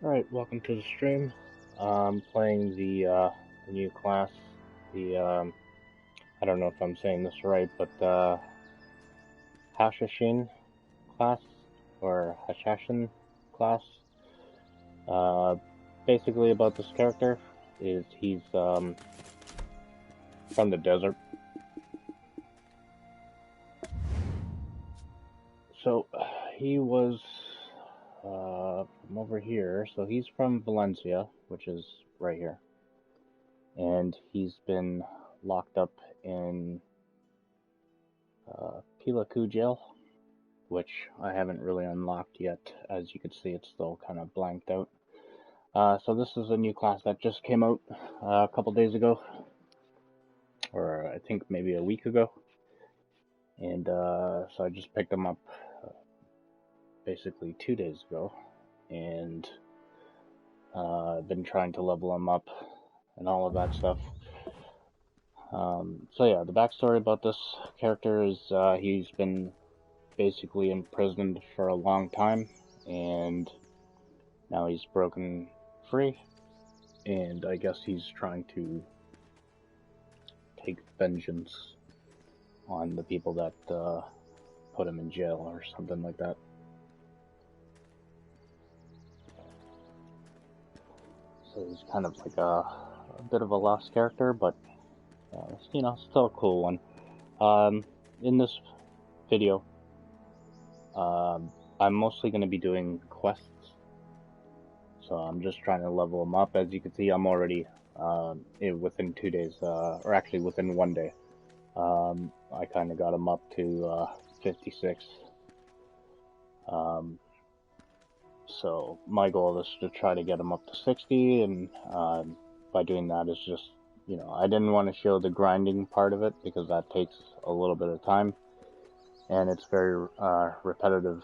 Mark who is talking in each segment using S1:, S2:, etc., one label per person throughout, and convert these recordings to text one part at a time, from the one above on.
S1: Alright, welcome to the stream. I'm playing the new class, I don't know if I'm saying this right, but Hasashin class, or Hasashin class. Basically about this character is he's from the desert. So, he was from over here, so he's from Valencia, which is right here. And he's been locked up in Pilaku jail, which I haven't really unlocked yet. As you can see, it's still kind of blanked out. So this is a new class that just came out a couple days ago, or I think maybe a week ago. And so I just picked him up basically 2 days ago, and I've been trying to level him up and all of that stuff. So yeah, the backstory about this character is he's been basically imprisoned for a long time, and now he's broken free, and I guess he's trying to take vengeance on the people that put him in jail or something like that. So he's kind of like a bit of a lost character, but you know, still a cool one. In this video, I'm mostly going to be doing quests, so I'm just trying to level him up. As you can see, I'm already within 2 days, or actually within 1 day. I kind of got him up to 56. So my goal is to try to get him up to 60, and by doing that is just, you know, I didn't want to show the grinding part of it because that takes a little bit of time, and it's very repetitive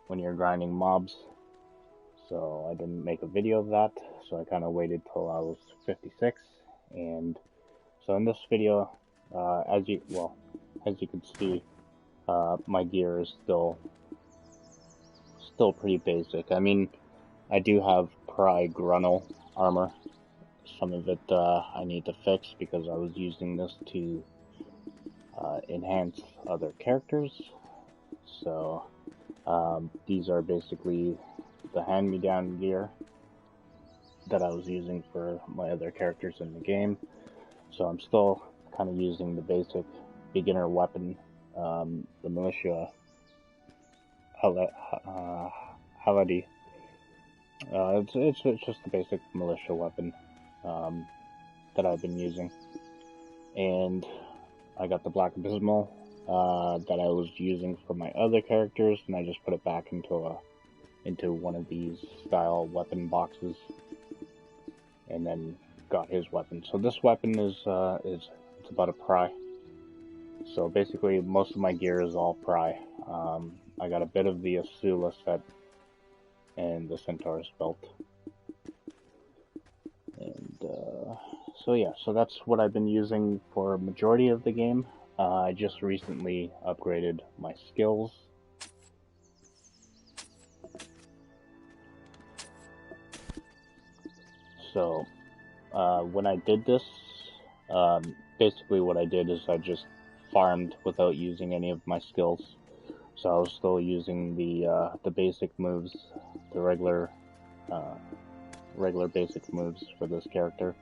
S1: when you're grinding mobs. So I didn't make a video of that, so I kind of waited till I was 56. And so in this video, as you can see, my gear is still pretty basic. I mean, I do have Pry Gruntle armor. Some of it I need to fix because I was using this to enhance other characters. So these are basically the hand-me-down gear that I was using for my other characters in the game. So I'm still kind of using the basic beginner weapon, the militia Haladi. It's just the basic militia weapon that I've been using, and I got the Black Abysmal that I was using for my other characters, and I just put it back into one of these style weapon boxes, and then got his weapon. So this weapon is it's about a pry. So basically, most of my gear is all pry. I got a bit of the Asula set and the Centaurus belt. And so yeah, so that's what I've been using for a majority of the game. I just recently upgraded my skills. So when I did this, basically what I did is I just farmed without using any of my skills. So I was still using the basic moves, the regular basic moves for this character.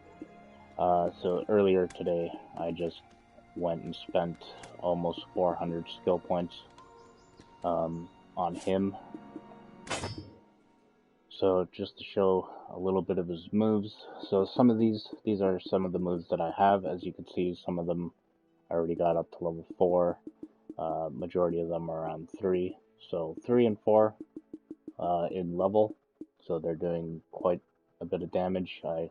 S1: So earlier today, I just went and spent almost 400 skill points on him. So just to show a little bit of his moves. So some of these are some of the moves that I have. As you can see, some of them I already got up to level 4. Majority of them are around 3. So 3 and 4 in level. So they're doing quite a bit of damage. I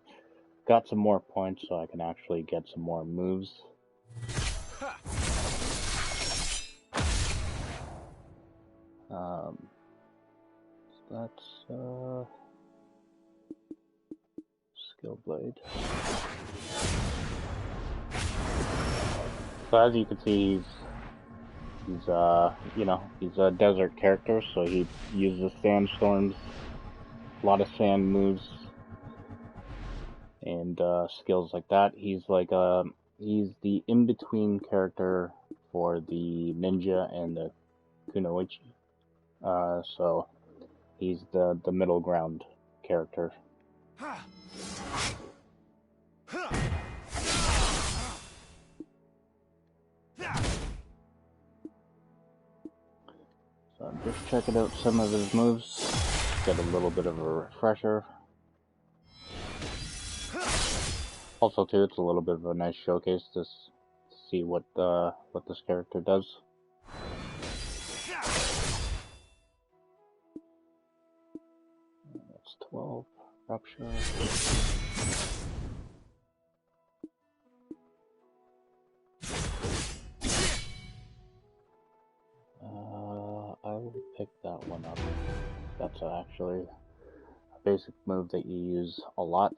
S1: got some more points so I can actually get some more moves. That's skill blade. So as you can see, he's you know, he's a desert character, so he uses sandstorms, a lot of sand moves, and skills like that. He's like he's the in-between character for the ninja and the kunoichi. So he's the middle ground character. So I'm just checking out some of his moves, get a little bit of a refresher. Also, too, it's a little bit of a nice showcase to see what this character does. That's 12 rupture. I will pick that one up. That's actually a basic move that you use a lot.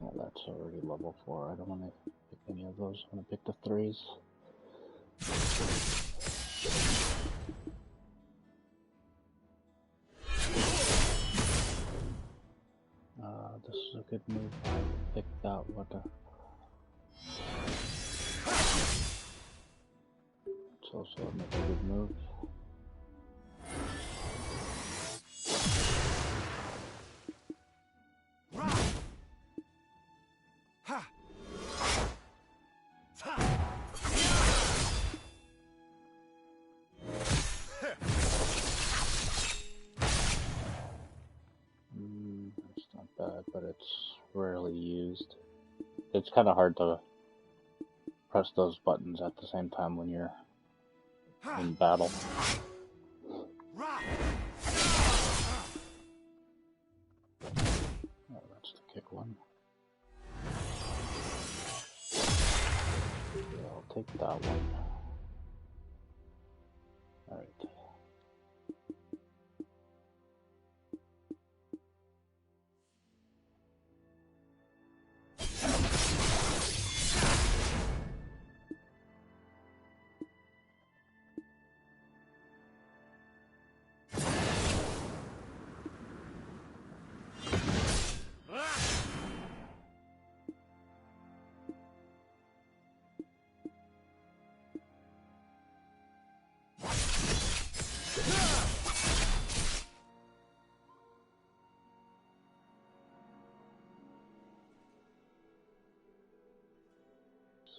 S1: Oh, that's already level 4. I don't want to pick any of those. I want to pick the 3s. This is a good move. I will pick that one. It's also another good move. It's not bad, but it's rarely used. It's kind of hard to press those buttons at the same time when you're in battle. Oh, that's the kick one. Yeah, I'll take that one. Alright.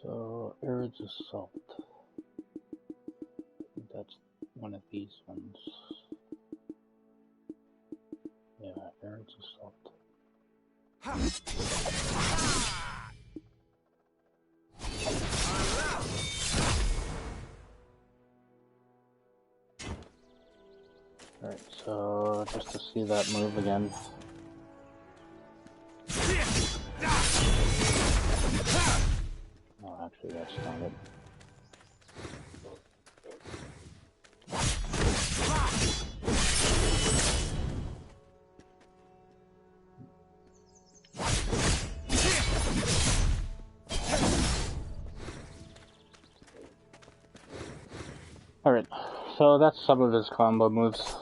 S1: So, Arid's Assault. I think that's one of these ones. Yeah, Arid's Assault. Alright, so just to see that move again. Oh, actually, that's not it. Alright, so that's some of his combo moves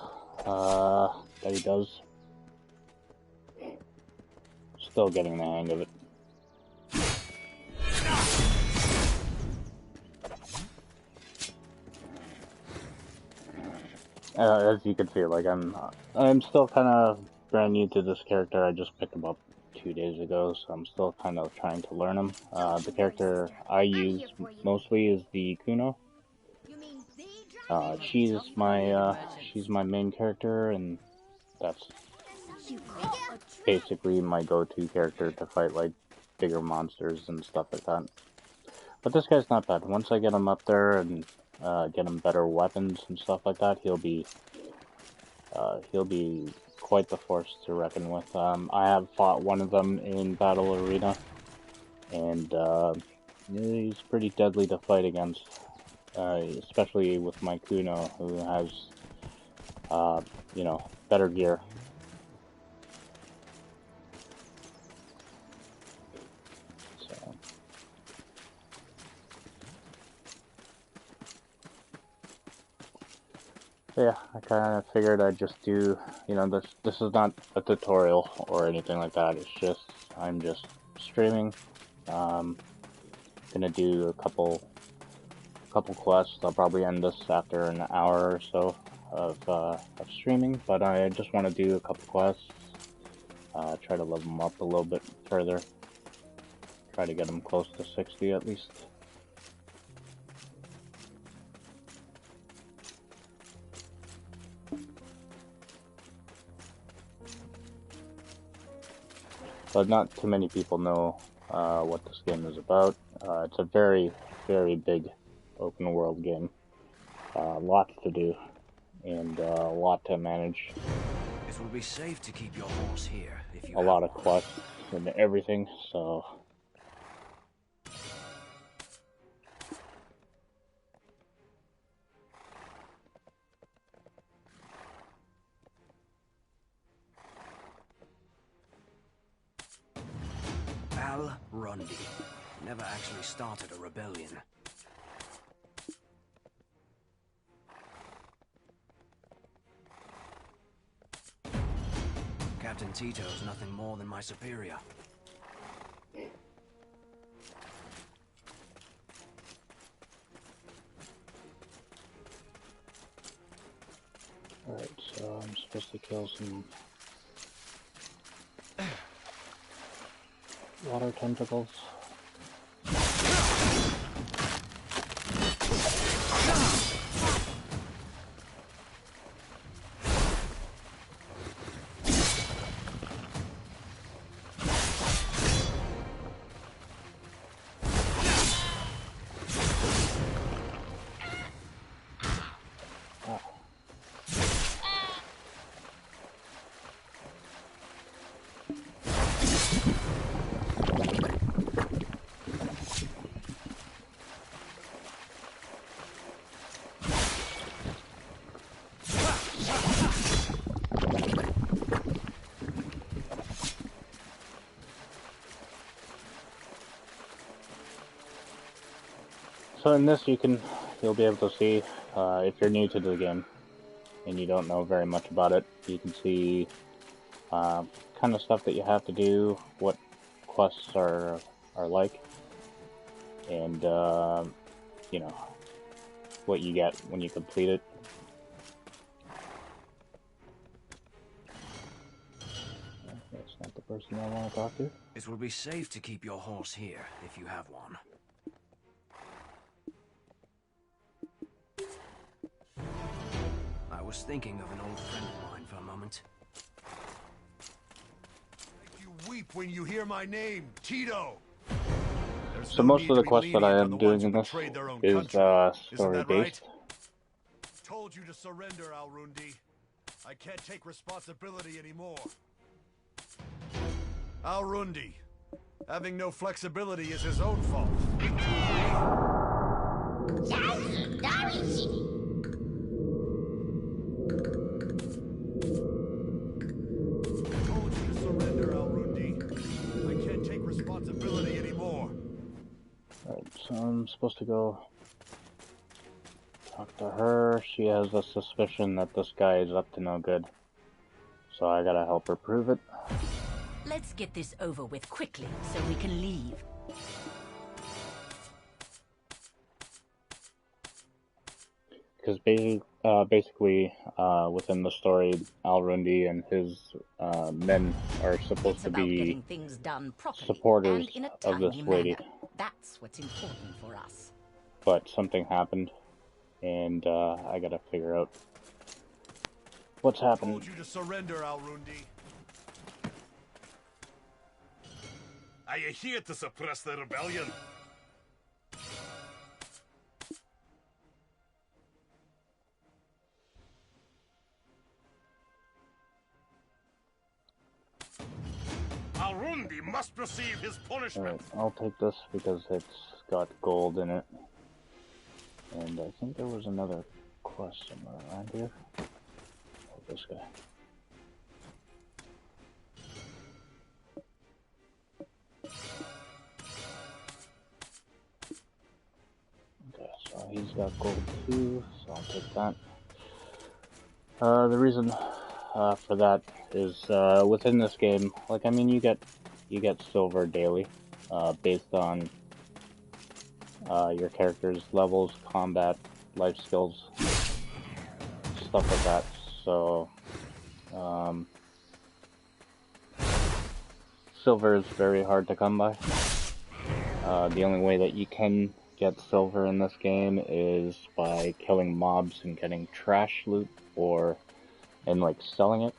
S1: that he does. Still getting the hang of it. As you can see, like I'm still kind of brand new to this character. I just picked him up 2 days ago, so I'm still kind of trying to learn him. The character I use mostly is the Kuno. She's my main character, and that's basically my go-to character to fight like bigger monsters and stuff like that. But this guy's not bad. Once I get him up there and get him better weapons and stuff like that, he'll be quite the force to reckon with. I have fought one of them in Battle Arena, and he's pretty deadly to fight against, especially with my Kuno, who has, better gear. Yeah, I kind of figured I'd just do, this is not a tutorial or anything like that. It's just, I'm just streaming. Gonna do a couple quests. I'll probably end this after an hour or so of streaming, but I just want to do a couple quests. Try to level them up a little bit further. Try to get them close to 60 at least. But not too many people know what this game is about. It's a very, very big open world game. Lots to do, and a lot to manage.
S2: It will be safe to keep your horse here if you
S1: a lot of quests and everything, so...
S2: Al-Rundi never actually started a rebellion. Captain Tito is nothing more than my superior.
S1: Alright, so I'm supposed to kill some water tentacles. So in this you'll be able to see, if you're new to the game and you don't know very much about it, you can see kind of stuff that you have to do, what quests are like, and what you get when you complete it. That's not the person I want to talk to.
S2: It will be safe to keep your horse here if you have one. I was thinking of an old friend of mine for a moment.
S3: Make you weep when you hear my name, Tito.
S1: So most of the quests that I am doing in this is story-based.
S3: Told you to surrender, Al-Rundi. I can't take responsibility anymore. Al-Rundi, having no flexibility is his own fault. Responsibility anymore.
S1: Alright, so I'm supposed to go talk to her. She has a suspicion that this guy is up to no good. So I gotta help her prove it.
S4: Let's get this over with quickly so we can leave.
S1: Because basically, within the story, Al-Rundi and his men are supposed to be supporters of this lady.
S4: That's what's important for us.
S1: But something happened, and I gotta figure out what's happened.
S3: I told you to surrender, Al-Rundi.
S5: Are you here to suppress the rebellion? must receive his punishment.
S1: Alright, I'll take this because it's got gold in it. And I think there was another quest somewhere around here. Oh, this guy. Okay, so he's got gold too, so I'll take that. The reason for that is within this game, like, I mean, you get silver daily, based on your character's levels, combat, life skills, stuff like that. So silver is very hard to come by. The only way that you can get silver in this game is by killing mobs and getting trash loot, and like selling it.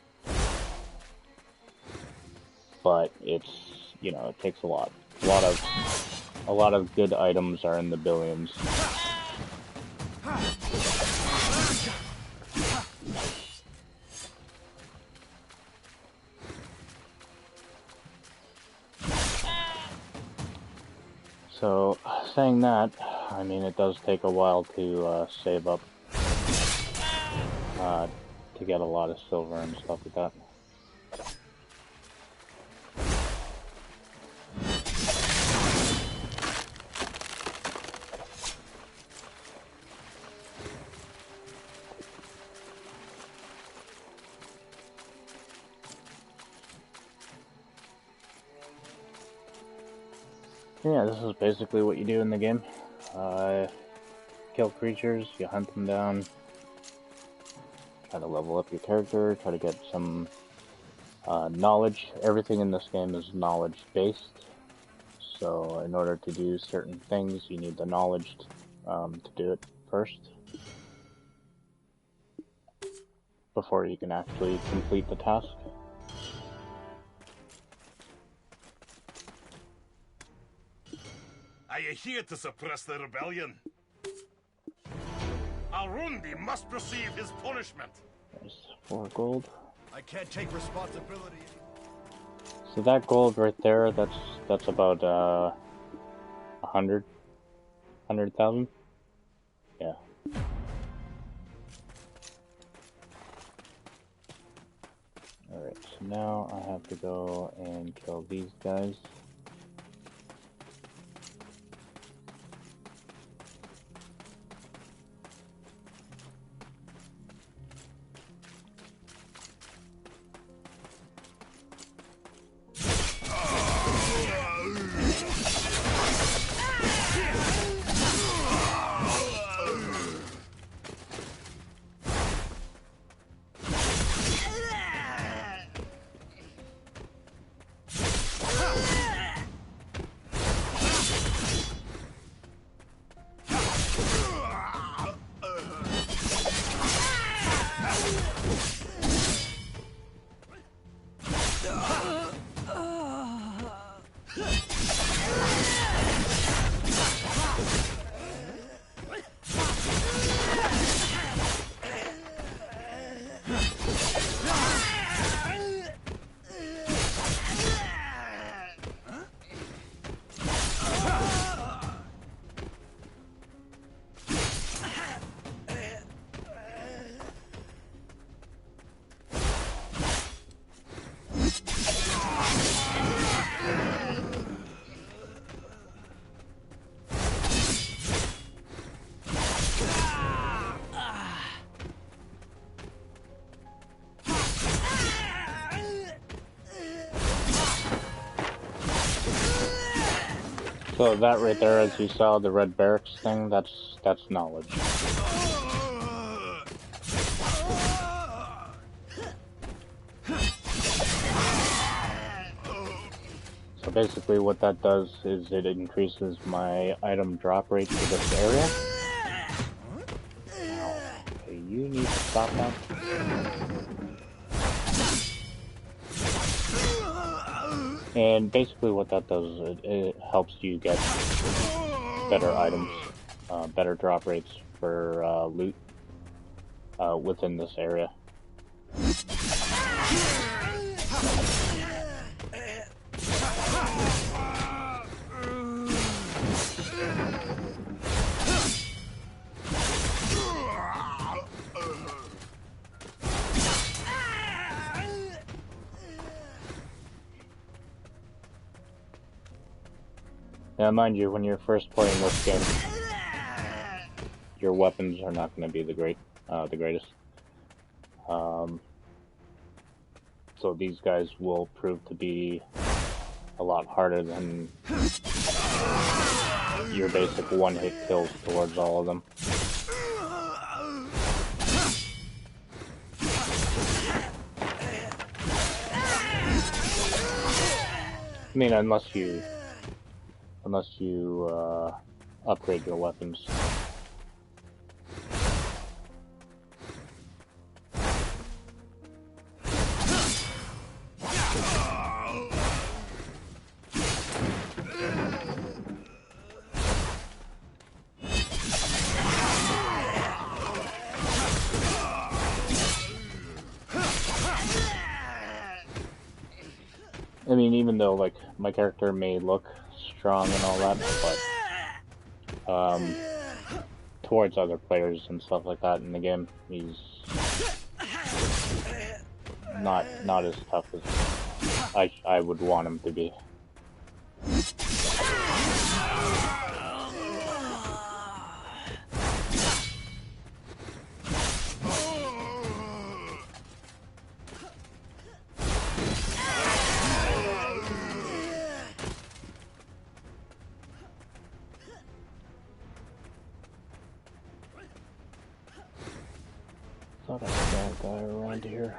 S1: But it's, you know, it takes a lot of good items are in the billions. So, saying that, I mean, it does take a while to save up to get a lot of silver and stuff like that. Yeah, this is basically what you do in the game. Kill creatures, you hunt them down, try to level up your character, try to get some knowledge. Everything in this game is knowledge based, so in order to do certain things you need the knowledge to do it first, before you can actually complete the task.
S5: Are you here to suppress the rebellion? Arundi must receive his punishment.
S1: There's 4 gold.
S3: I can't take responsibility.
S1: So that gold right there, that's about 100,000. Yeah. Alright, so now I have to go and kill these guys. So that right there, as you saw, the red barracks thing, that's knowledge. So basically what that does is it increases my item drop rate to this area. Okay, you need to stop that. And basically what that does is it helps you get better items, better drop rates for loot within this area. Now, mind you, when you're first playing this game, your weapons are not going to be the greatest. So these guys will prove to be a lot harder than your basic one-hit kills towards all of them. I mean, unless you upgrade your weapons. I mean, even though, like, my character may look strong and all that, but, towards other players and stuff like that in the game, he's not as tough as I would want him to be. Thought I saw a guy around here.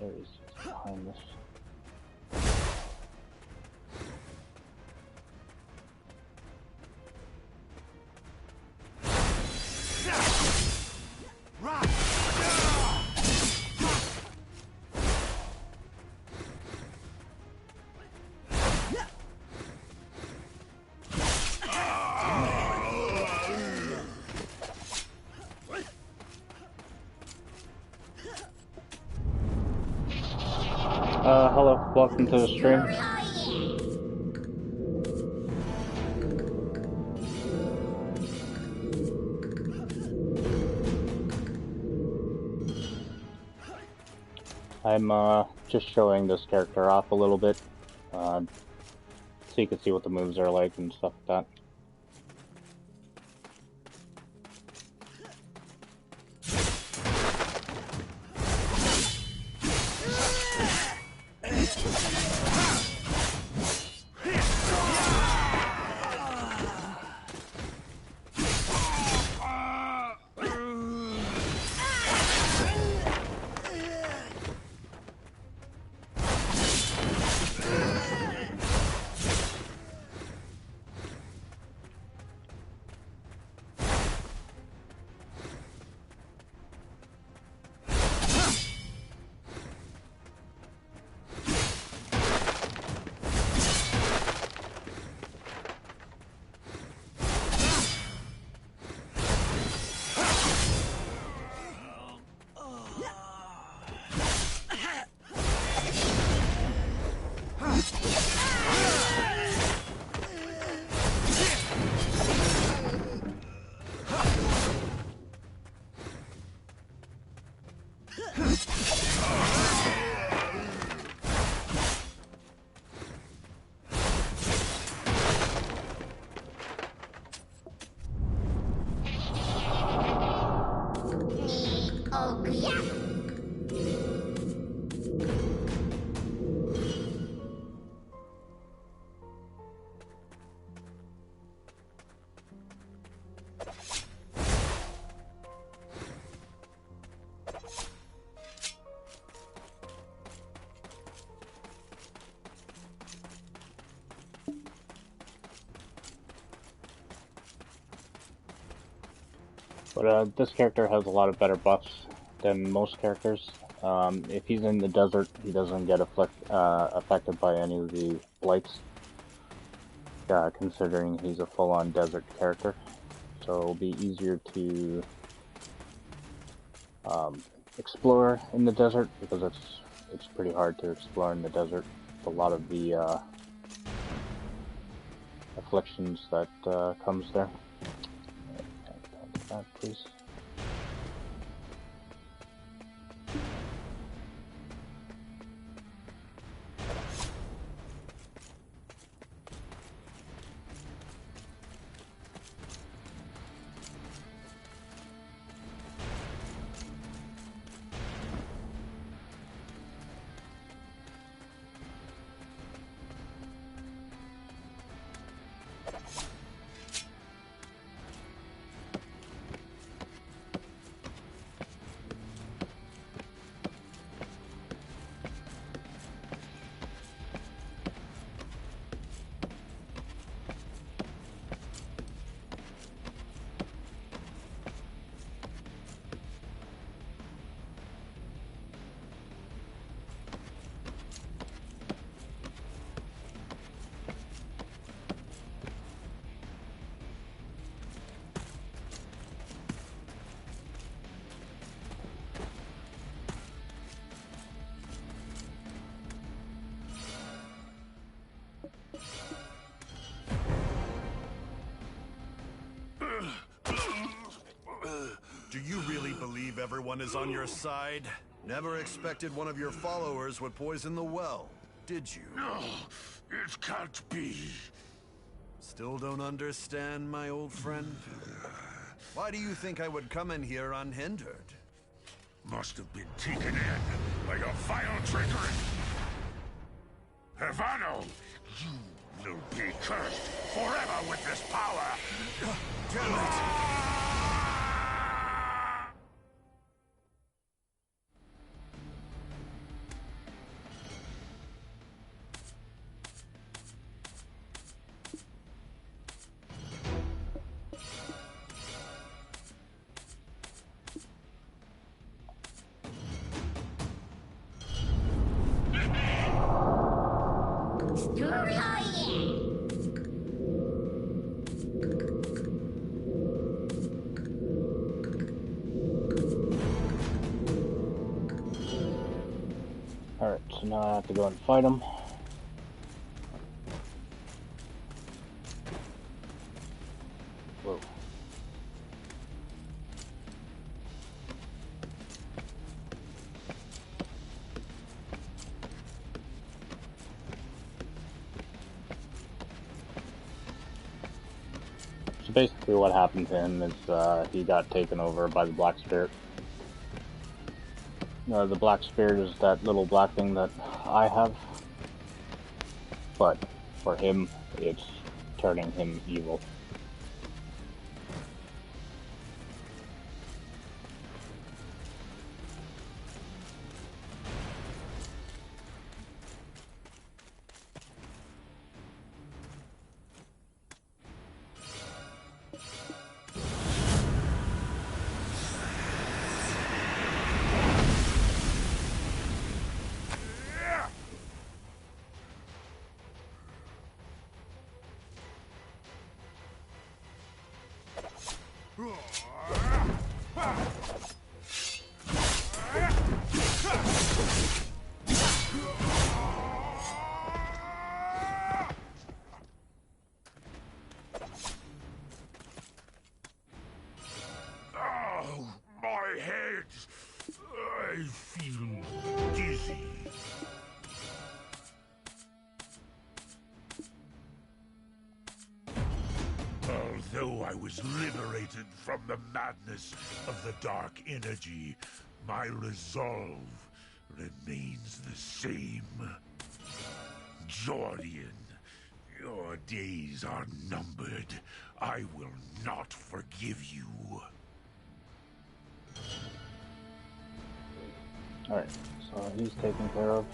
S1: There he is, behind this. Hello, welcome to the stream. I'm just showing this character off a little bit, so you can see what the moves are like and stuff like that. But this character has a lot of better buffs than most characters. If he's in the desert, he doesn't get affected by any of the blights, considering he's a full-on desert character. So it'll be easier to explore in the desert, because it's pretty hard to explore in the desert. A lot of the afflictions that comes there. That, please.
S3: Do you really believe everyone is on your side? Never expected one of your followers would poison the well, did you?
S5: No, it can't be.
S3: Still don't understand, my old friend? Why do you think I would come in here unhindered?
S5: Must have been taken in by your vile trickery. Havano, you will be cursed forever with this power.
S3: Damn it!
S1: Alright, so now I have to go and fight him. Whoa. So basically what happened to him is he got taken over by the Black Spirit. The Black Spirit is that little black thing that I have, but for him, it's turning him evil.
S5: Oh, my head! I feel dizzy. Although I was liberated from the madness of the dark energy, my resolve remains the same. Jordian, your days are numbered. I will not forgive you.
S1: Alright, so he's taken care of.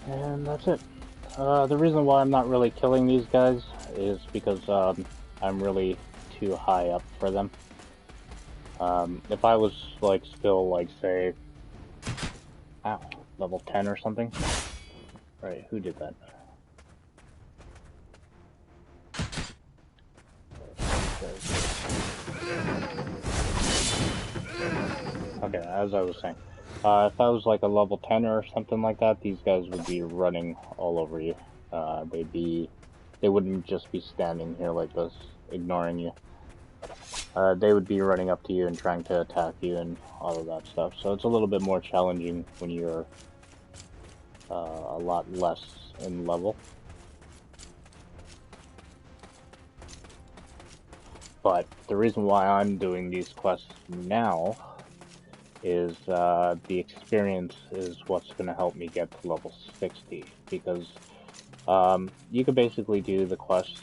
S1: And that's it. The reason why I'm not really killing these guys is because I'm really too high up for them. If I was like still like say, level 10 or something. Right, who did that? Okay, as I was saying. If I was like a level 10 or something like that, these guys would be running all over you. They wouldn't just be standing here like this, ignoring you. They would be running up to you and trying to attack you and all of that stuff. So it's a little bit more challenging when you're a lot less in level. But the reason why I'm doing these quests now is the experience is what's going to help me get to level 60, because You could basically do the quests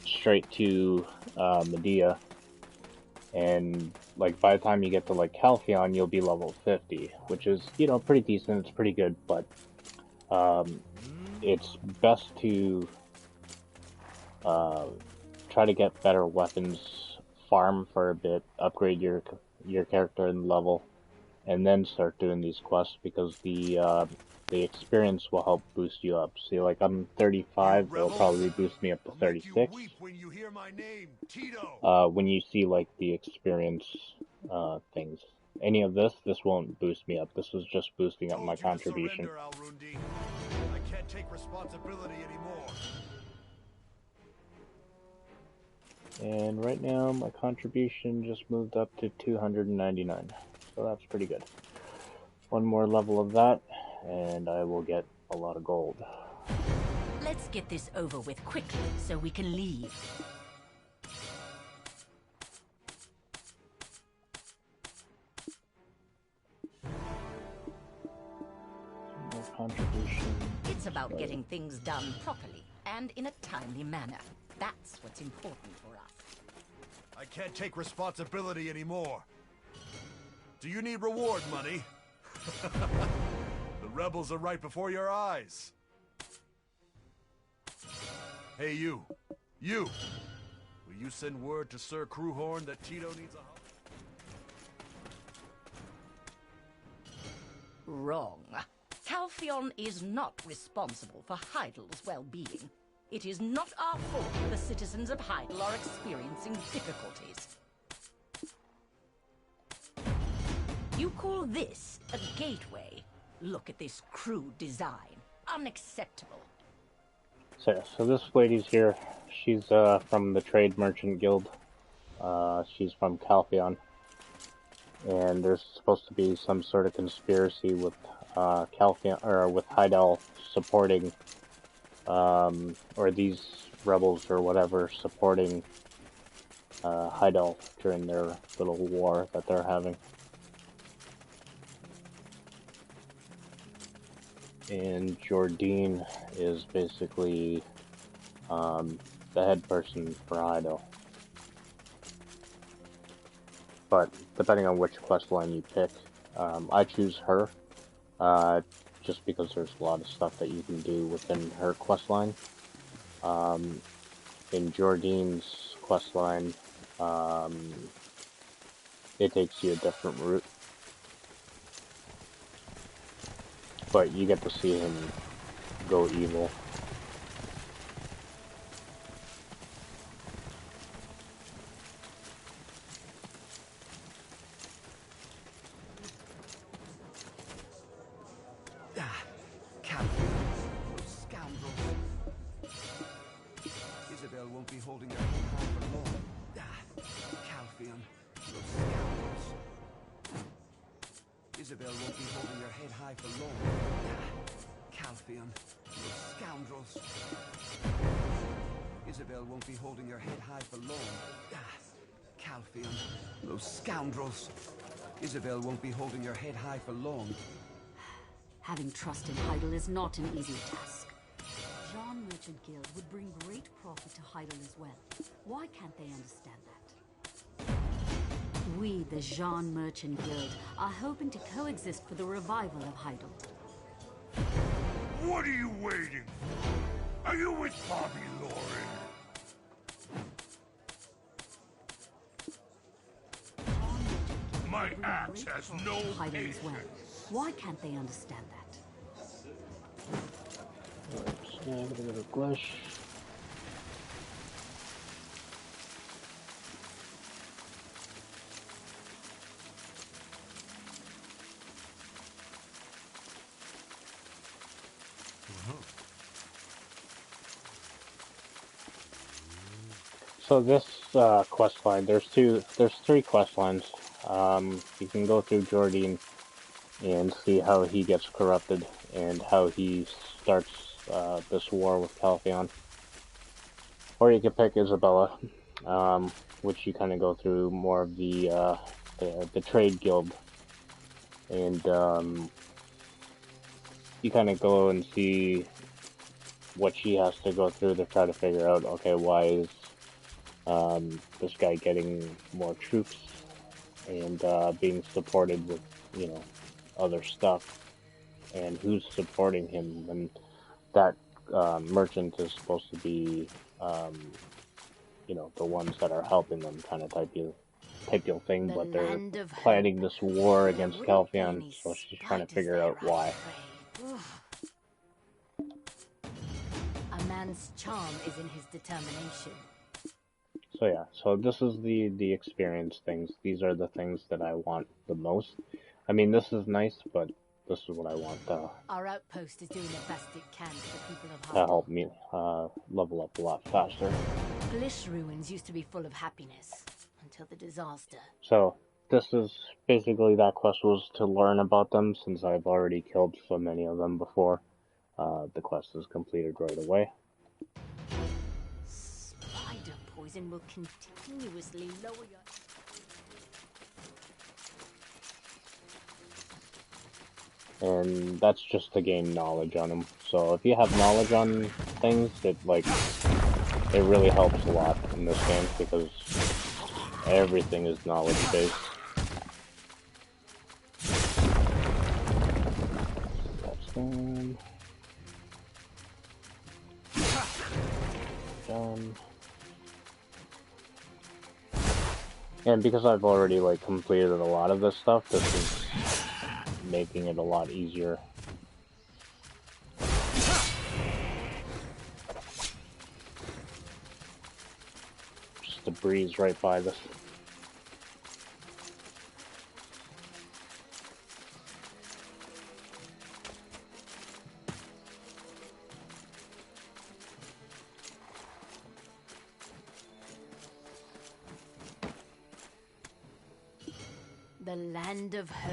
S1: straight to Medea, and like by the time you get to like Calpheon, you'll be level 50, which is, you know, pretty decent. It's pretty good, but it's best to try to get better weapons, farm for a bit, upgrade your character and level, and then start doing these quests, because the experience will help boost you up. See, like I'm 35, it'll probably boost me up to 36. When you see like the experience things. Any of this won't boost me up. This is just boosting up my contribution.
S3: I can't take responsibility anymore.
S1: And right now, my contribution just moved up to 299. So that's pretty good. One more level of that, and I will get a lot of gold.
S4: Let's get this over with quickly so we can leave.
S1: More contribution.
S4: It's about getting things done properly and in a timely manner. That's what's important for us.
S3: I can't take responsibility anymore. Do you need reward money? The rebels are right before your eyes. Hey, you. You! Will you send word to Sir Crewhorn that Tito needs a help?
S4: Wrong. Calpheon is not responsible for Heidel's well-being. It is not our fault the citizens of Heidel are experiencing difficulties. You call this a gateway? Look at this crude design. Unacceptable.
S1: So this lady's here. She's from the Trade Merchant Guild. She's from Calpheon. And there's supposed to be some sort of conspiracy with Calpheon, or with Heidel supporting, or these rebels or whatever supporting Heidel during their little war that they're having. And Jordine is basically the head person for Heidel. But depending on which quest line you pick, I choose her, just because there's a lot of stuff that you can do within her quest line. In Jordine's quest line, it takes you a different route. But you get to see him go evil.
S2: Isabel won't be holding her head high for long. Calpheon, those scoundrels. Isabel won't be holding her head high for long. Calpheon, those scoundrels. Isabel won't be holding her head high for long. Calpheon, those scoundrels. Isabel won't be holding her head high for long.
S6: Having trust in Heidel is not an easy task. Jean Merchant Guild would bring great profit to Heidel as well. Why can't they understand that? We, the Jean Merchant Guild, are hoping to coexist for the revival of Heidel.
S5: What are you waiting for? Are you with Bobby Lauren? My axe has no
S6: Heidel as well.
S5: patience.
S6: Why can't they understand that?
S1: Snag a bit of Glush. So this quest line, there's three quest lines. You can go through Jordine and see how he gets corrupted and how he starts this war with Calpheon. Or you can pick Isabella, which you kind of go through more of the trade guild, and you kind of go and see what she has to go through to try to figure out, okay, why is this guy getting more troops and being supported with, you know, other stuff, and who's supporting him, and that merchant is supposed to be, you know, the ones that are helping them, kind of type deal thing, but they're planning this war against Calpheon, so she's trying to figure out why.
S6: A man's charm is in his determination.
S1: So yeah, so this is the experience things. These are the things that I want the most. I mean, this is nice, but this is what I want
S6: Our outpost is doing the best it can for the people of
S1: to
S6: Heidel.
S1: help me level up a lot faster.
S6: Glish ruins used to be full of happiness until the disaster.
S1: So this is basically, that quest was to learn about them, since I've already killed so many of them before. The quest is completed right away.
S6: Spider poison will continuously lower your...
S1: And that's just to gain knowledge on them. So if you have knowledge on things, it really helps a lot in this game, because everything is knowledge based. That's done. Done. And because I've already completed a lot of this stuff, this is making it a lot easier. Just to breeze right by this.
S6: The land of hope.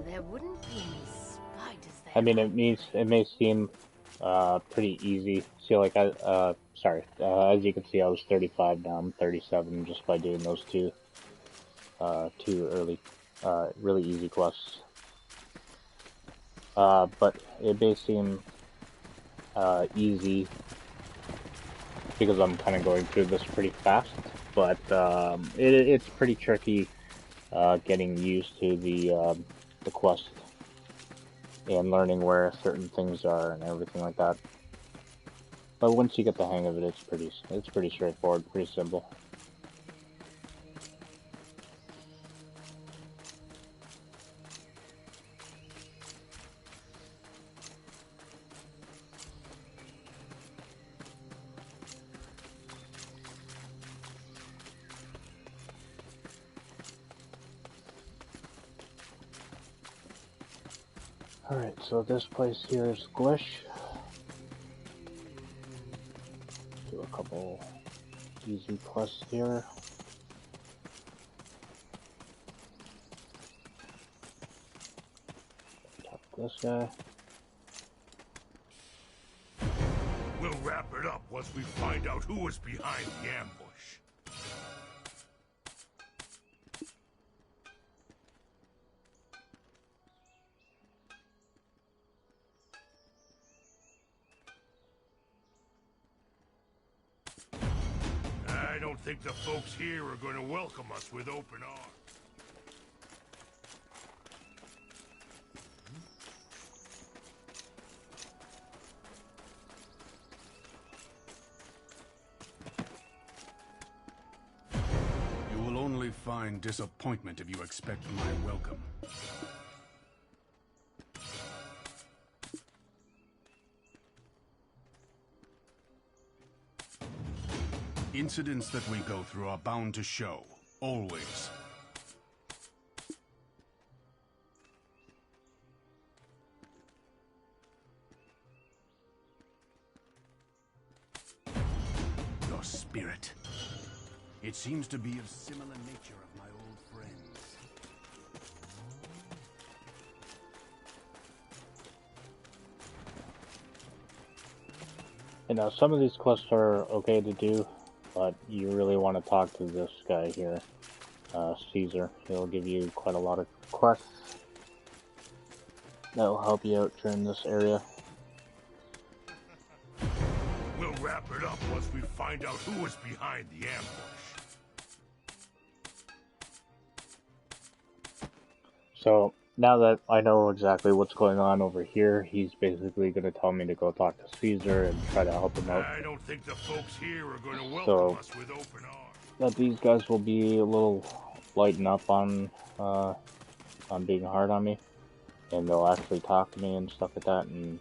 S6: There wouldn't be any spiders there.
S1: I mean, it may seem pretty easy. See, as you can see, I was 35 now. I'm 37 just by doing those two early, really easy quests. But it may seem easy because I'm kind of going through this pretty fast. But it's pretty tricky getting used to the quest and learning where certain things are and everything like that. But once you get the hang of it, it's pretty straightforward, pretty simple. Alright, so this place here is Glish. Do a couple easy quests here. Talk to this guy.
S5: We'll wrap it up once we find out who was behind the ambush. I don't think the folks here are going to welcome us with open arms.
S7: You will only find disappointment if you expect my welcome. Incidents that we go through are bound to show, always. Your spirit. It seems to be of similar nature of my old friends.
S1: And now some of these quests are okay to do, but you really want to talk to this guy here, Caesar. He'll give you quite a lot of quests that will help you out during this area.
S5: First, we find out who was behind the ambush.
S1: So, now that I know exactly what's going on over here, he's basically going to tell me to go talk to Caesar and try to help him out.
S5: I don't think the folks here are going to welcome
S1: So,
S5: us with open arms.
S1: that these guys will be a little lighten up on being hard on me, and they'll actually talk to me and stuff like that. And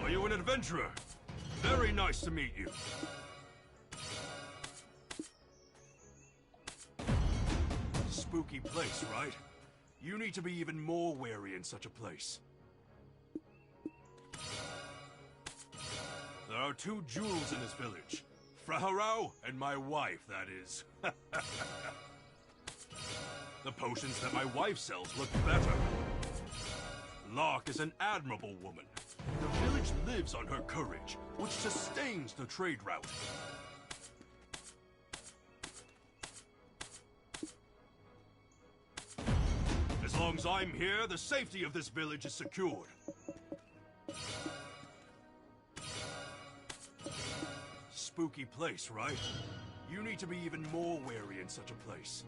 S7: are you an adventurer? Very nice to meet you. Spooky place, right? You need to be even more wary in such a place. There are two jewels in this village. Fraharau and my wife, that is. The potions that my wife sells look better. Lark is an admirable woman. The village lives on her courage, which sustains the trade route. As long as I'm here, the safety of this village is secured. Spooky place, right? You need to be even more wary in such a place.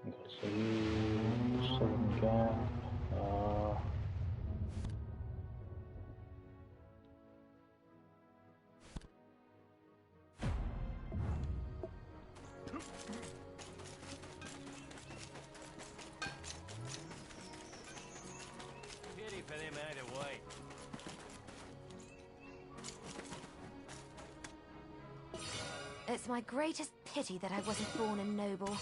S1: okay, so you Southern Gap.
S8: Pity for them out of way.
S9: It's my greatest pity that I wasn't born a noble.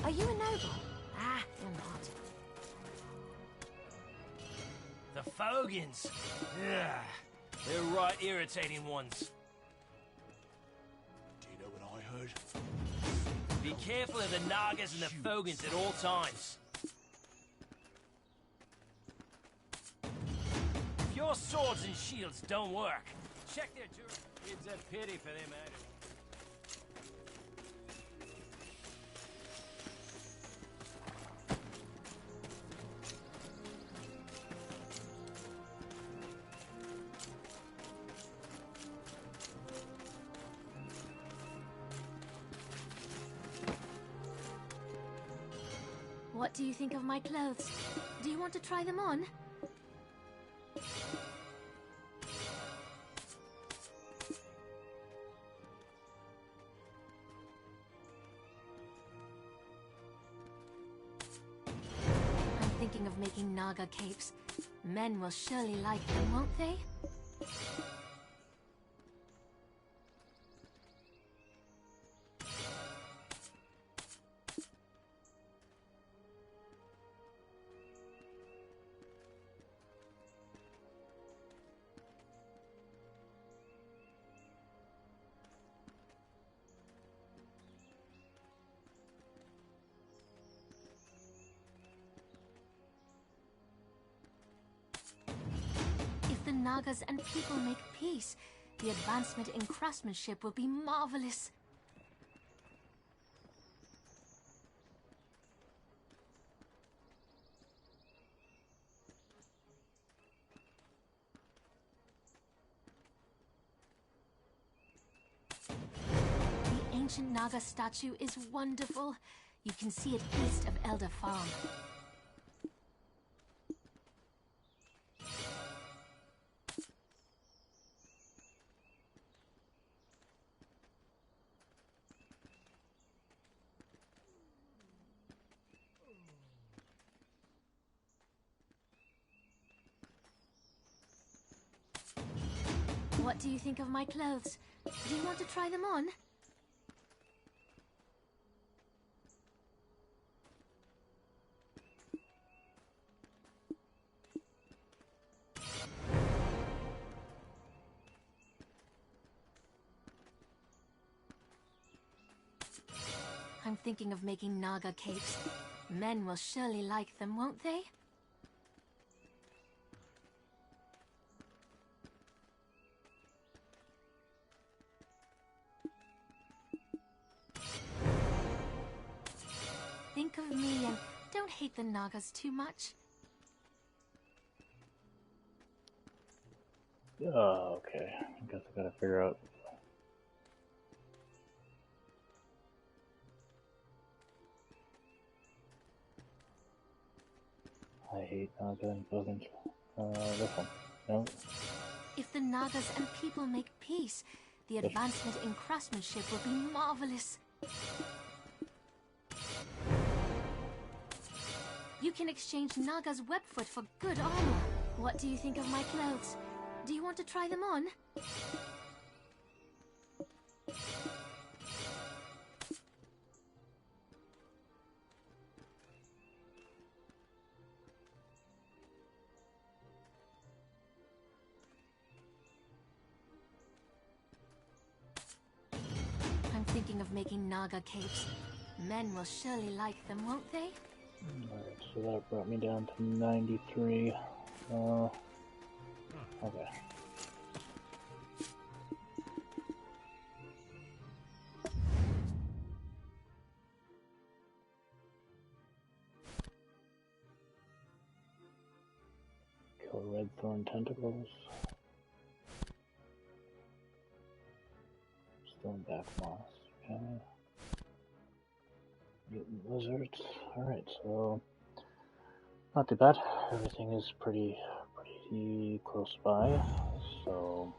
S9: Are you a noble? Ah, you're not.
S8: The Fogans. Ugh, they're right irritating ones.
S7: Do you know what I heard?
S8: Be careful of the Nagas and the Fogans at all times. If your swords and shields don't work, check their durability. It's a pity for them out of
S9: What do you think of my clothes? Do you want to try them on? I'm thinking of making Naga capes. Men will surely like them, won't they? If the Nagas and people make peace, the advancement in craftsmanship will be marvelous. The ancient Naga statue is wonderful. You can see it east of Elder Farm. What do you think of my clothes? Do you want to try them on? I'm thinking of making Naga capes. Men will surely like them, won't they? think of me and don't hate the Nagas too much.
S1: Okay, I guess I gotta figure out. I hate Naga buildings. This one. No.
S9: If the Nagas and people make peace, the advancement in craftsmanship will be marvelous. You can exchange Naga's webfoot for good armor. What do you think of my clothes? Do you want to try them on? I'm thinking of making Naga capes. Men will surely like them, won't they?
S1: Alright, so that brought me down to 93. Okay. Kill red thorn tentacles. Stone back moss. Okay. Mutant lizards. Alright, so not too bad. Everything is pretty close by. So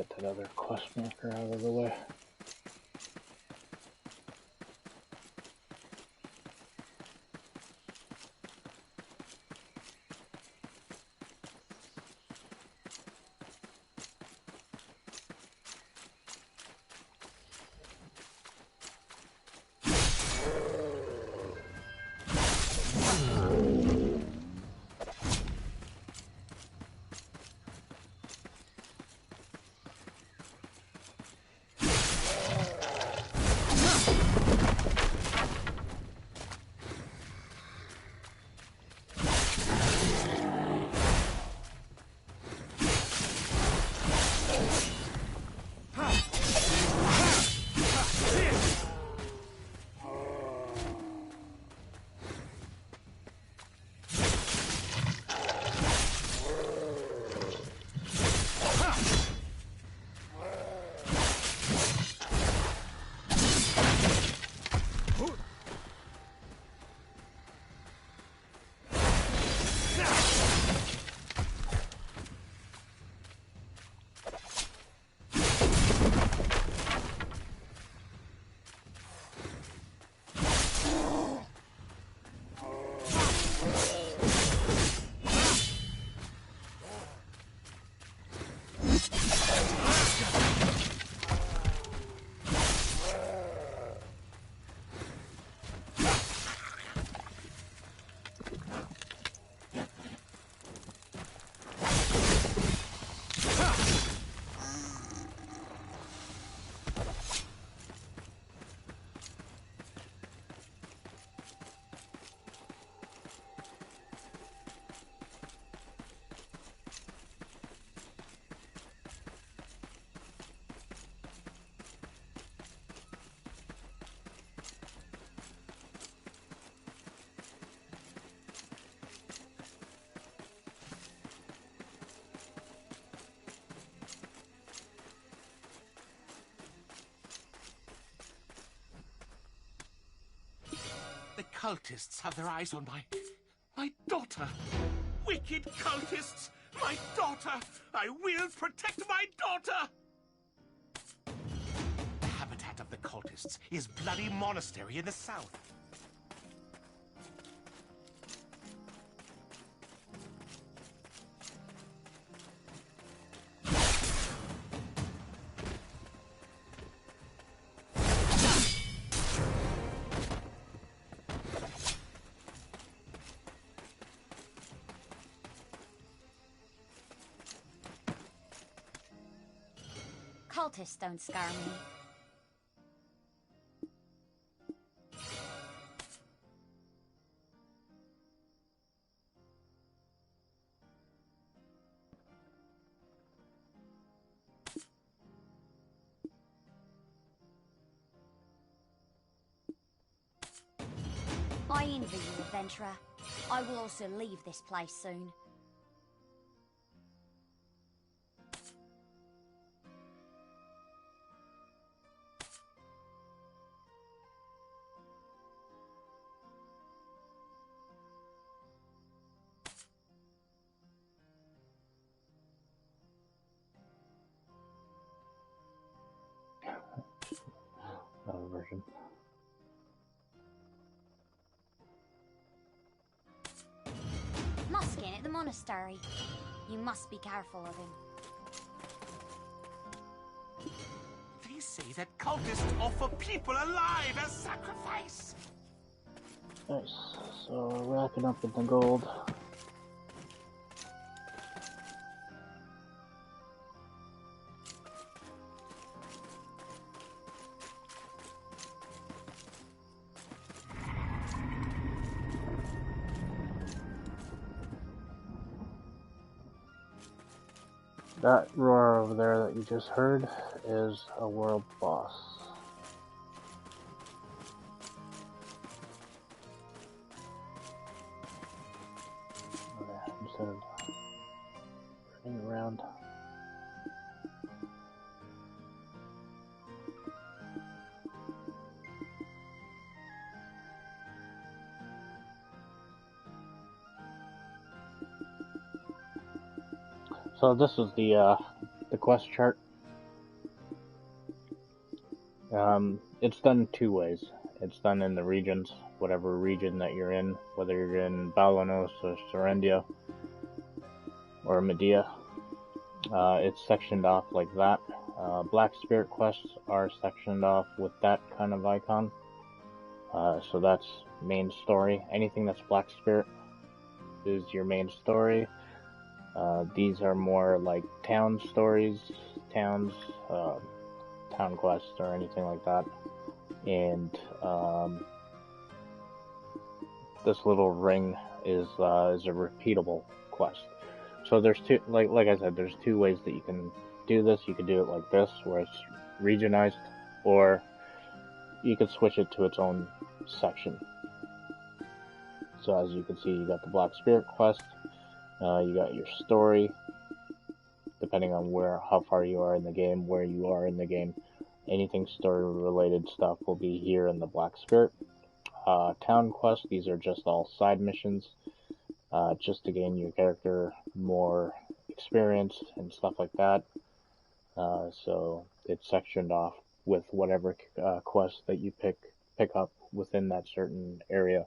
S1: get that other quest marker out of the way.
S10: The cultists have their eyes on my daughter. Wicked cultists! My daughter! I will protect my daughter! The habitat of the cultists is Bloody Monastery in the south.
S9: Cultists don't scare me. I envy you, adventurer. I will also leave this place soon.
S1: Another version.
S9: Muskin at the monastery. You must be careful of him.
S10: They say that cultists offer people alive as sacrifice.
S1: Nice. So racking up with the gold. That roar over there that you just heard is a world boss. Okay, instead of turning around. So this is the quest chart It's done two ways. It's done in the regions, whatever region that you're in, whether you're in Balanos or Serendia or Medea. It's sectioned off like that. Black Spirit quests are sectioned off with that kind of icon. So that's main story. Anything that's Black Spirit is your main story. These are more like town stories, towns, town quests or anything like that. And this little ring is a repeatable quest. So there's two, like I said, there's two ways that you can do this. You could do it like this, where it's regionized, or you could switch it to its own section. So as you can see, you got the Black Spirit quest, you got your story, depending on how far you are in the game, where you are in the game. Anything story-related stuff will be here in the Black Spirit. Town quests, these are just all side missions, just to gain your character more experience and stuff like that. So it's sectioned off with whatever quest that you pick up within that certain area,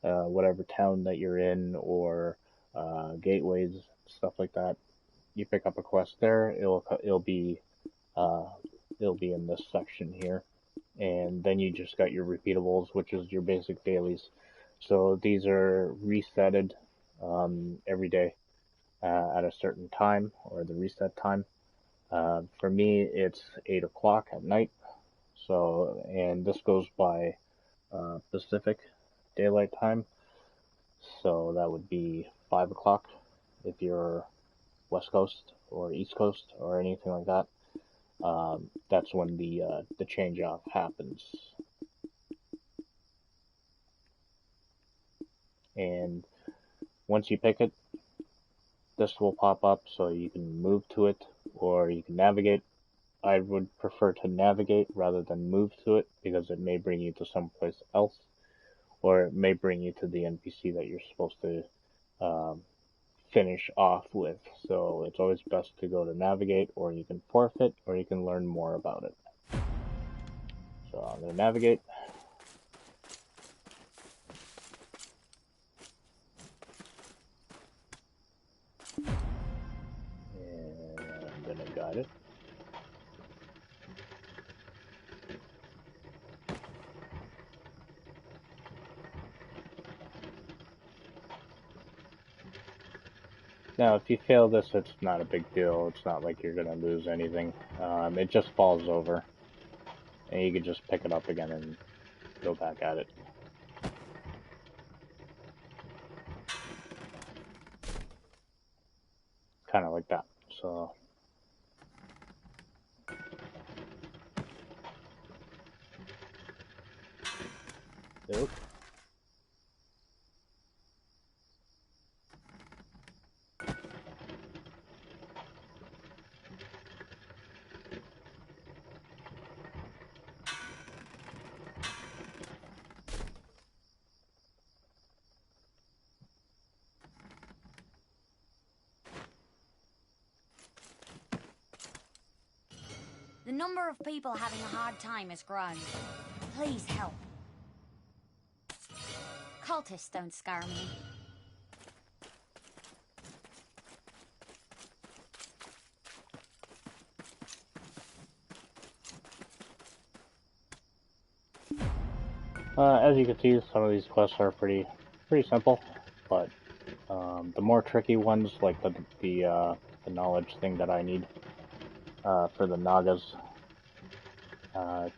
S1: whatever town that you're in, or gateways, stuff like that. You pick up a quest there, it'll be in this section here, and then you just got your repeatables, which is your basic dailies. So these are resetted every day at a certain time, or the reset time. For me, it's 8 o'clock at night. So, and this goes by Pacific Daylight Time. So that would be 5 o'clock if you're West Coast or East Coast or anything like that. That's when the change off happens. And once you pick it, this will pop up, so you can move to it or you can navigate. I would prefer to navigate rather than move to it, because it may bring you to someplace else, or it may bring you to the NPC that you're supposed to finish off with. So it's always best to go to navigate, or you can forfeit, or you can learn more about it. So I'm going to navigate. And I'm going to guide it. Now, if you fail this, it's not a big deal. It's not like you're going to lose anything. It just falls over. And you can just pick it up again and go back at it. Kind of like that. So... Nope.
S11: The number of people having a hard time has grown. Please help. Cultists don't scare me.
S1: As you can see, some of these quests are pretty simple, but the more tricky ones, like the knowledge thing that I need for the Nagas,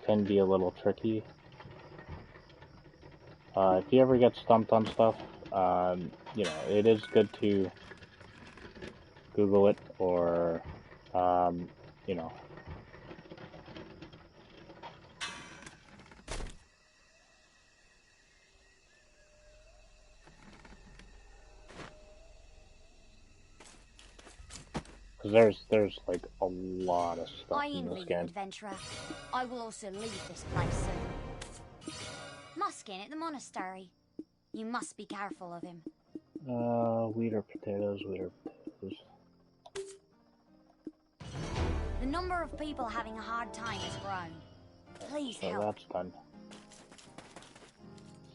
S1: can be a little tricky. If you ever get stumped on stuff, you know, it is good to Google it, or you know. Because there's like a lot of stuff
S11: I
S1: in
S11: envy
S1: this
S11: you,
S1: game.
S11: adventurer. I will also leave this place soon. Muskin at the monastery. You must be careful of him.
S1: Wheat or potatoes, wheat or potatoes.
S11: The number of people having a hard time has grown. Please
S1: So
S11: help.
S1: that's done.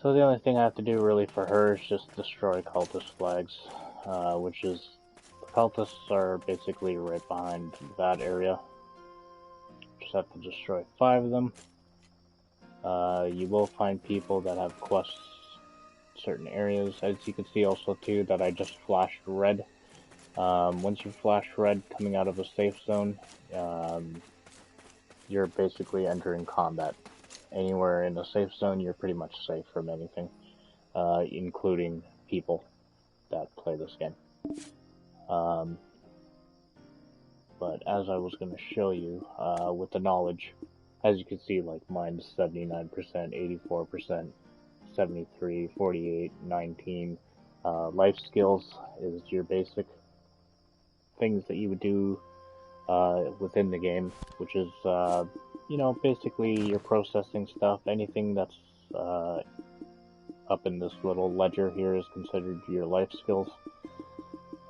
S1: So the only thing I have to do really for her is just destroy cultist flags, which is, the cultists are basically right behind that area. Just have to destroy 5 of them. You will find people that have quests in certain areas. As you can see also too that I just flashed red. Once you flash red coming out of a safe zone, you're basically entering combat. Anywhere in a safe zone, you're pretty much safe from anything, including people that play this game. But as I was going to show you, with the knowledge, as you can see, like mine's 79%, 84%, 73, 48, 19. Life skills is your basic things that you would do within the game, which is, basically your processing stuff. Anything that's up in this little ledger here is considered your life skills.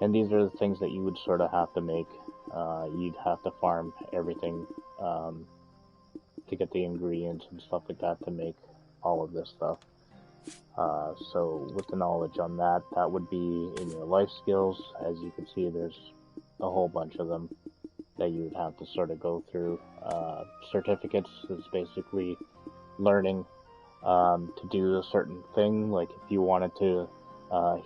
S1: And these are the things that you would sort of have to make. You'd have to farm everything to get the ingredients and stuff like that to make all of this stuff. So with the knowledge on that, that would be in your life skills. As you can see, there's a whole bunch of them that you would have to sort of go through. Certificates is basically learning to do a certain thing. Like if you wanted to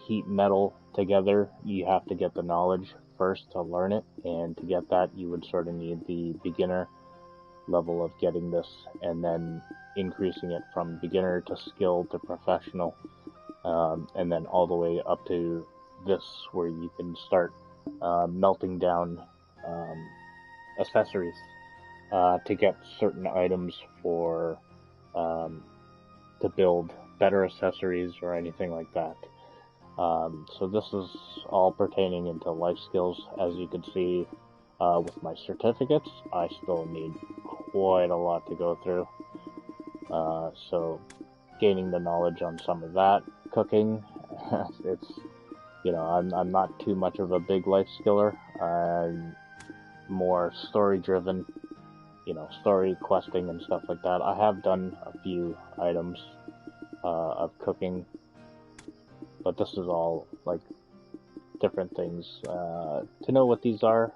S1: heat metal together, you have to get the knowledge first to learn it, and to get that you would sort of need the beginner level of getting this, and then increasing it from beginner to skilled to professional, and then all the way up to this where you can start melting down accessories to get certain items for to build better accessories or anything like that. So this is all pertaining into life skills. As you can see with my certificates, I still need quite a lot to go through. So gaining the knowledge on some of that, cooking, it's, I'm not too much of a big life skiller. I'm more story driven, story questing and stuff like that. I have done a few items of cooking, but this is all like different things. To know what these are,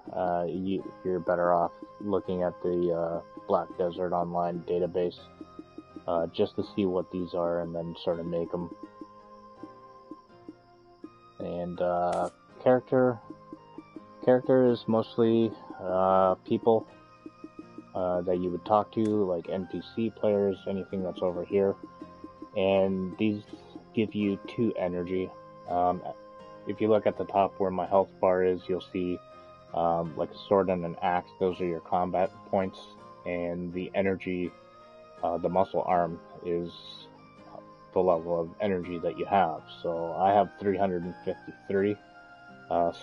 S1: you're better off looking at the Black Desert Online database just to see what these are, and then sort of make them. And character is mostly people that you would talk to, like NPC players, anything that's over here. And these give you 2 energy. If you look at the top where my health bar is, you'll see like a sword and an axe. Those are your combat points. And the energy, the muscle arm, is the level of energy that you have. So I have 353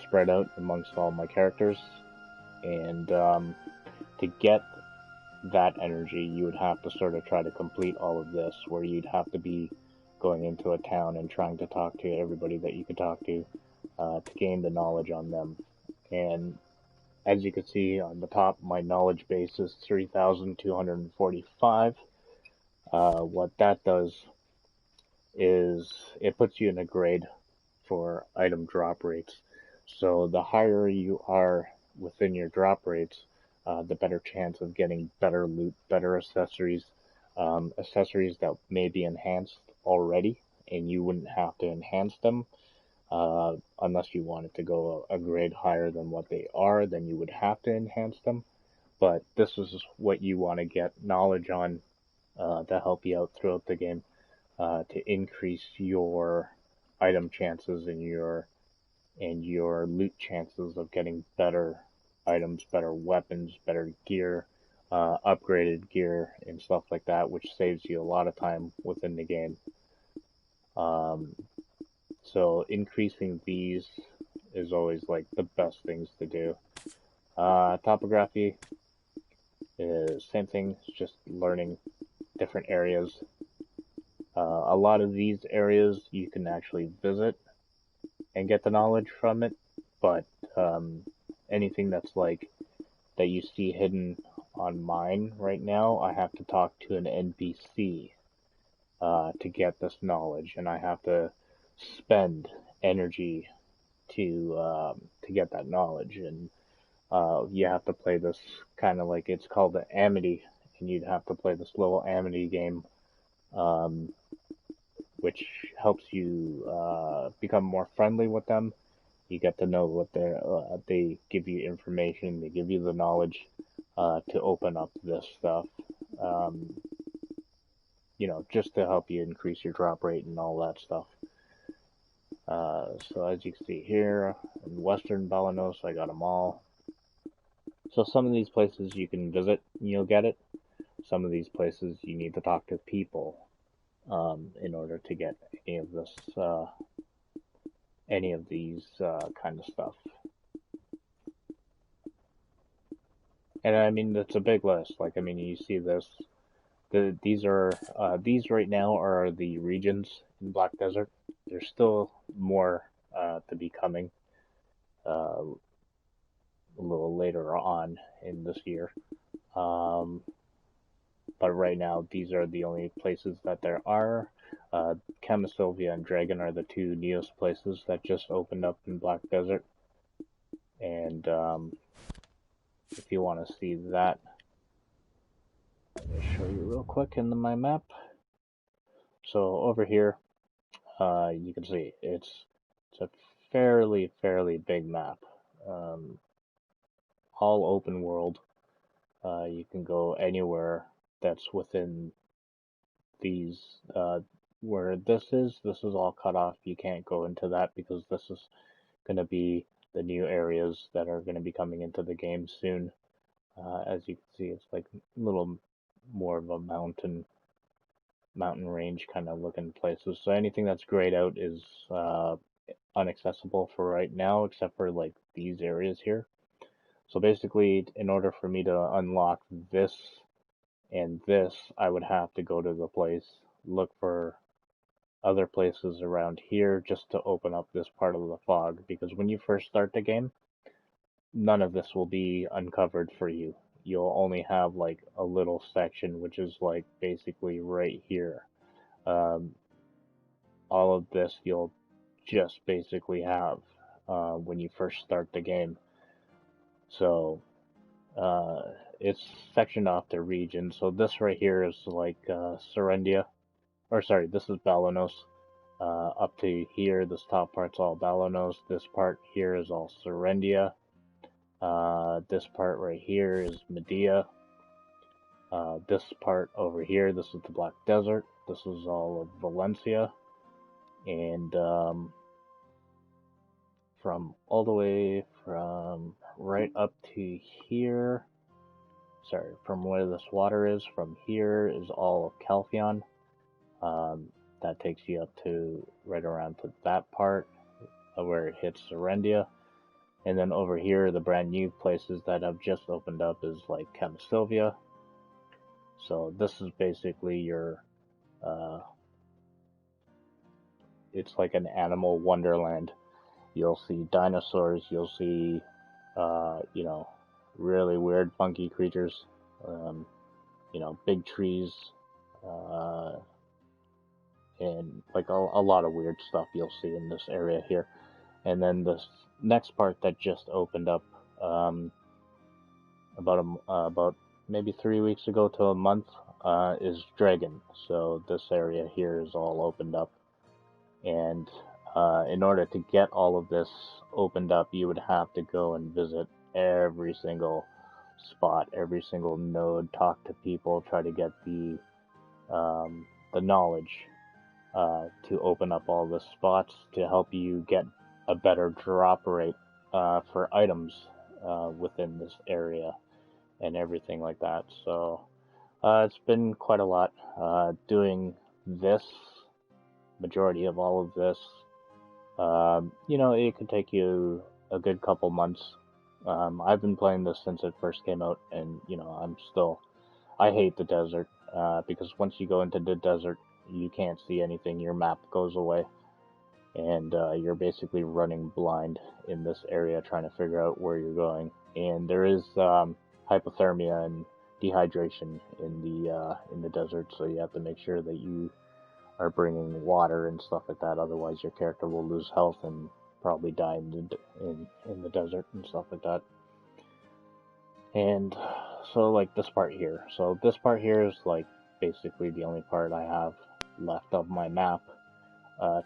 S1: spread out amongst all my characters. And to get that energy, you would have to sort of try to complete all of this, where you'd have to be going into a town and trying to talk to everybody that you could talk to gain the knowledge on them. And as you can see on the top, my knowledge base is 3,245. What that does is it puts you in a grade for item drop rates. So the higher you are within your drop rates, the better chance of getting better loot, better accessories, accessories that may be enhanced already, and you wouldn't have to enhance them unless you wanted to go a grade higher than what they are. Then you would have to enhance them. But this is what you want to get knowledge on to help you out throughout the game, to increase your item chances and your loot chances of getting better items, better weapons, better gear, upgraded gear, and stuff like that, which saves you a lot of time within the game. So increasing these is always like the best things to do. Topography is same thing, it's just learning different areas. A lot of these areas you can actually visit and get the knowledge from it, but anything that's like that you see hidden on mine right now, I have to talk to an NPC to get this knowledge, and I have to spend energy to get that knowledge, and you have to play this kind of like it's called the Amity, and you'd have to play this little Amity game, um, which helps you become more friendly with them. You get to know what they give you information, they give you the knowledge to open up this stuff. Um, just to help you increase your drop rate and all that stuff. So as you can see here, in Western Balanos, I got them all. So some of these places you can visit and you'll get it. Some of these places you need to talk to people in order to get any of these kind of stuff. And I mean, it's a big list. Like, I mean, you see this. These right now are the regions in Black Desert. There's still more to be coming a little later on in this year. But right now, these are the only places that there are. Camasylvia and Dragon are the two newest places that just opened up in Black Desert. And if you want to see that, let me show you real quick in my map. So over here, you can see it's a fairly big map. All open world. You can go anywhere that's within these. Where this is all cut off. You can't go into that because this is going to be the new areas that are going to be coming into the game soon. As you can see, it's like a little more of a mountain range kind of looking places. So anything that's grayed out is inaccessible for right now, except for like these areas here. So basically, in order for me to unlock this and this, I would have to go to the place, look for other places around here just to open up this part of the fog, because when you first start the game, none of this will be uncovered for you. You'll only have like a little section, which is like basically right here. All of this you'll just basically have when you first start the game. So it's sectioned off the region. So this right here is like Serendia, or sorry, this is Balanos. Up to here, this top part's all Balanos. This part here is all Serendia. This part right here is Medea. This part over here, this is the Black Desert. This is all of Valencia. And from all the way from right up to here, sorry, from where this water is, from here is all of Calpheon. That takes you up to right around to that part where it hits Serendia. And then over here, the brand new places that have just opened up is like Camasylvia. So this is basically your, it's like an animal wonderland. You'll see dinosaurs, you'll see, really weird funky creatures, big trees, and like a lot of weird stuff you'll see in this area here. And then this next part that just opened up about maybe 3 weeks ago to a month is Dragon. So this area here is all opened up, and in order to get all of this opened up, you would have to go and visit every single spot, every single node, talk to people, try to get the knowledge to open up all the spots to help you get a better drop rate for items within this area and everything like that. So it's been quite a lot doing this, majority of all of this. It could take you a good couple months. I've been playing this since it first came out, and I hate the desert because once you go into the desert, you can't see anything. Your map goes away, and you're basically running blind in this area trying to figure out where you're going. And there is hypothermia and dehydration in the desert, so you have to make sure that you are bringing water and stuff like that. Otherwise, your character will lose health and probably die in the desert and stuff like that. And so, like this part here. So this part here is like basically the only part I have left of my map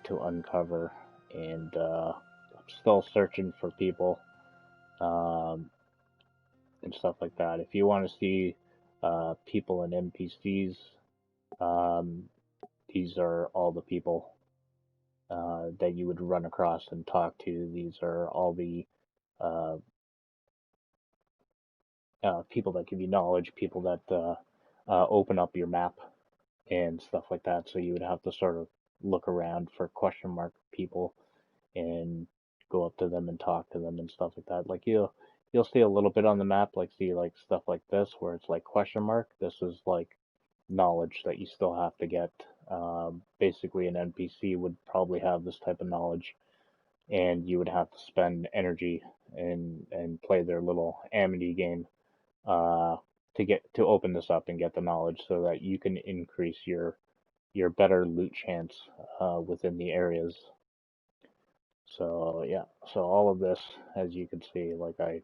S1: to uncover, and I'm still searching for people and stuff like that. If you want to see people and NPCs, these are all the people that you would run across and talk to. These are all the people that give you knowledge, people that open up your map and stuff like that. So you would have to sort of look around for question mark people and go up to them and talk to them and stuff like that. Like you'll see a little bit on the map, like see like stuff like this where it's like question mark. This is like knowledge that you still have to get. Basically, an NPC would probably have this type of knowledge, and you would have to spend energy and play their little amity game to open this up and get the knowledge, so that you can increase your better loot chance within the areas. So yeah, so all of this, as you can see, like I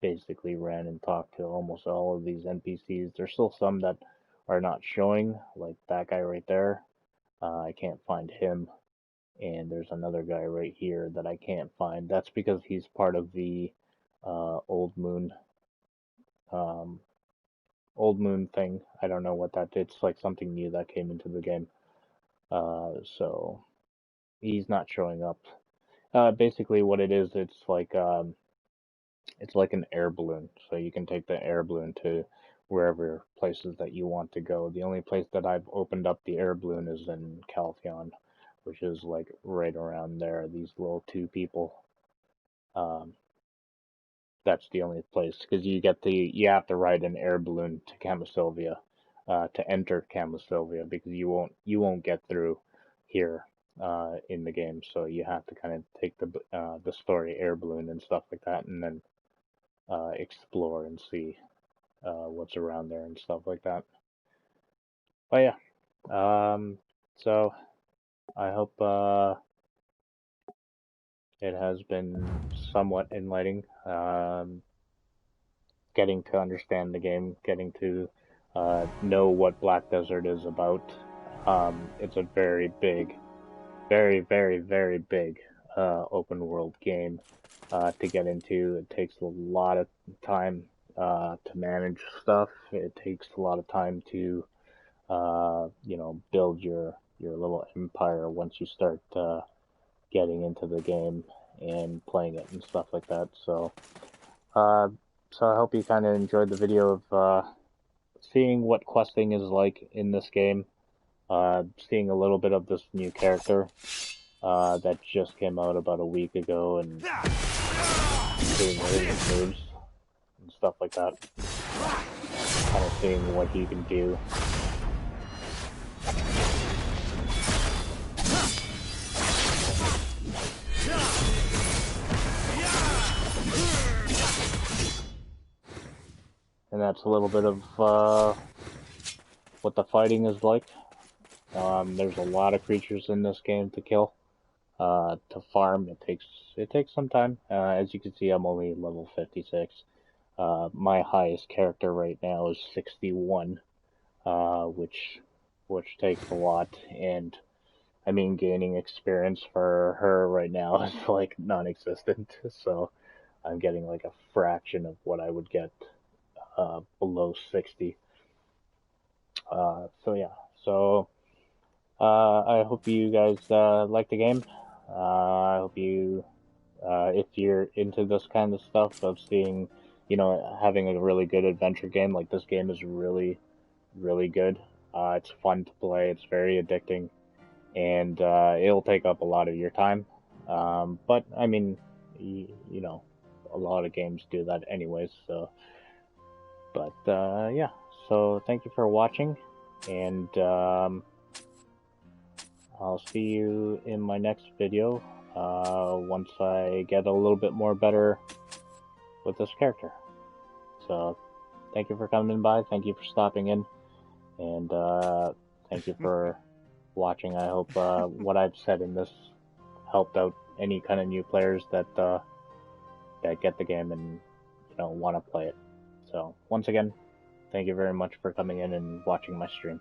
S1: basically ran and talked to almost all of these NPCs. There's still some that are not showing, like that guy right there. I can't find him. And there's another guy right here that I can't find. That's because he's part of the Old Moon thing. I don't know what that. It's like something new that came into the game. So he's not showing up. Basically, what it is, it's like an air balloon. So you can take the air balloon to wherever places that you want to go. The only place that I've opened up the air balloon is in Caltheon, which is like right around there. These little two people. That's the only place, because you have to ride an air balloon to Camasylvia, to enter Camasylvia, because you won't get through here in the game. So you have to kind of take the story air balloon and stuff like that, and then explore and see what's around there and stuff like that. But yeah, so I hope it has been somewhat enlightening. Getting to understand the game, getting to know what Black Desert is about. It's a very big, very, very, very big open world game to get into. It takes a lot of time to manage stuff. It takes a lot of time to, build your little empire once you start getting into the game and playing it and stuff like that. So I hope you kind of enjoyed the video of seeing what questing is like in this game, seeing a little bit of this new character that just came out about a week ago, and seeing his moves and stuff like that, kind of seeing what he can do. And that's a little bit of what the fighting is like. There's a lot of creatures in this game to kill, to farm. It takes some time. As you can see, I'm only level 56. My highest character right now is 61, which takes a lot. And I mean, gaining experience for her right now is like non-existent. So I'm getting like a fraction of what I would get below 60. So yeah, so I hope you guys like the game. I hope you, if you're into this kind of stuff of seeing, having a really good adventure game, like this game is really, really good. It's fun to play. It's very addicting, and it'll take up a lot of your time. But I mean, a lot of games do that anyways. So. But yeah, so thank you for watching, and I'll see you in my next video once I get a little bit more better with this character. So thank you for coming by. Thank you for stopping in. And thank you for watching. I hope what I've said in this helped out any kind of new players that get the game and want to play it. So once again, thank you very much for coming in and watching my stream.